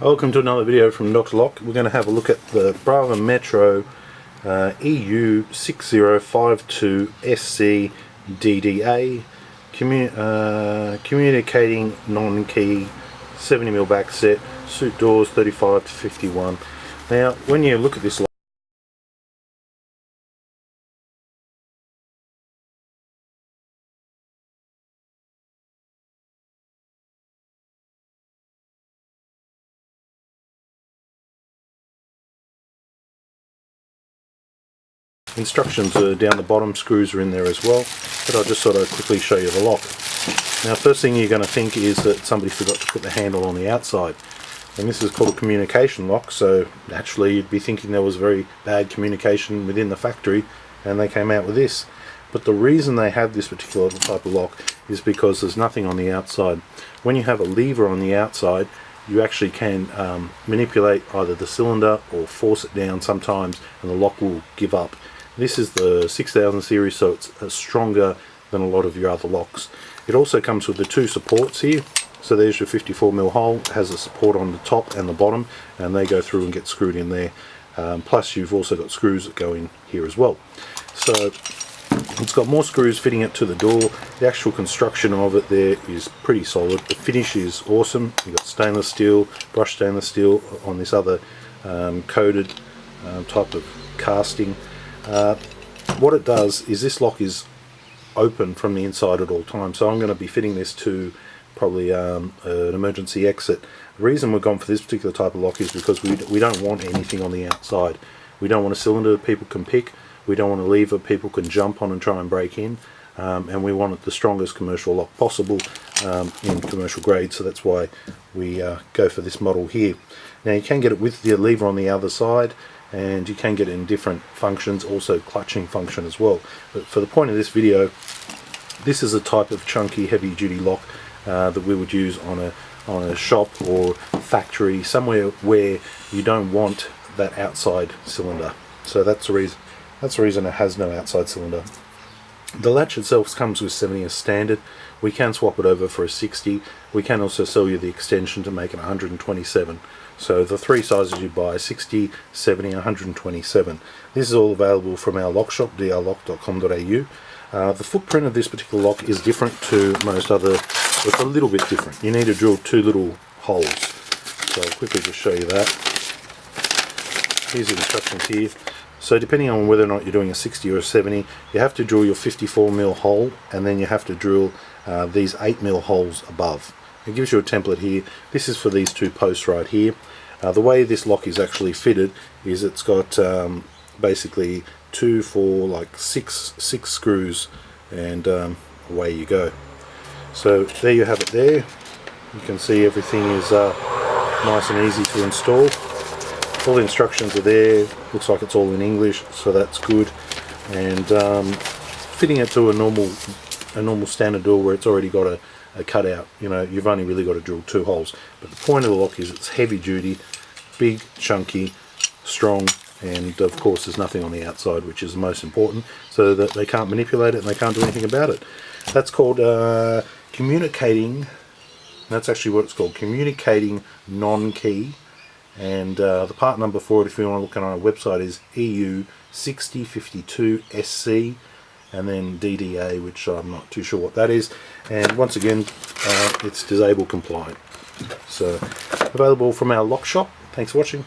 Welcome to another video from Dr. Lock. We're going to have a look at the Brava Metro EU6052SCDDA communicating non-key 70mm back set, suit doors 35 to 51. Now when you look at this lock, instructions are down the bottom, screws are in there as well, but I'll just sort of quickly show you the lock. Now first thing you're going to think is that somebody forgot to put the handle on the outside, and this is called a communication lock, so naturally you'd be thinking there was very bad communication within the factory and they came out with this. But the reason they have this particular type of lock is because there's nothing on the outside. When you have a lever on the outside, you actually can manipulate either the cylinder or force it down sometimes and the lock will give up. This is the 6000 series, so it's stronger than a lot of your other locks. It also comes with the two supports here. So there's your 54mm hole, it has a support on the top and the bottom, and they go through and get screwed in there. Plus you've also got screws that go in here as well. So it's got more screws fitting it to the door. The actual construction of it there is pretty solid. The finish is awesome. You've got stainless steel, brushed stainless steel on this other coated type of casting. What it does is this lock is open from the inside at all times, so I'm going to be fitting this to probably an emergency exit. The reason we've gone for this particular type of lock is because we don't want anything on the outside. We don't want a cylinder that people can pick, we don't want a lever people can jump on and try and break in, and we want it the strongest commercial lock possible in commercial grade, so that's why we go for this model here. Now you can get it with the lever on the other side, and you can get it in different functions, also clutching function as well. But for the point of this video, this is a type of chunky heavy duty lock that we would use on a shop or factory, somewhere where you don't want that outside cylinder. So that's the reason it has no outside cylinder. The latch itself comes with 70 as standard. We can swap it over for a 60. We can also sell you the extension to make it 127. So the three sizes you buy, 60, 70, 127. This is all available from our lock shop, drlock.com.au. The footprint of this particular lock is different to most other. It's a little bit different. You need to drill two little holes. So I'll quickly just show you that. Here's the instructions here. So depending on whether or not you're doing a 60 or a 70, you have to drill your 54mm hole, and then you have to drill these 8mm holes above. It gives you a template here. This is for these two posts right here. The way this lock is actually fitted is it's got basically 2, 4, like six screws, and away you go. So there you have it there. You can see everything is nice and easy to install. All the instructions are there. Looks like it's all in English, so that's good. And fitting it to a normal standard door where it's already got a cutout, you know, you've only really got to drill two holes. But the point of the lock is it's heavy duty, big, chunky, strong, and of course there's nothing on the outside, which is the most important, so that they can't manipulate it and they can't do anything about it. That's called communicating. That's actually what it's called, communicating non-key. And the part number for it, if you want to look at it on our website, is EU6052SC and then DDA, which I'm not too sure what that is. And once again, it's disabled compliant. So available from our lock shop. Thanks for watching.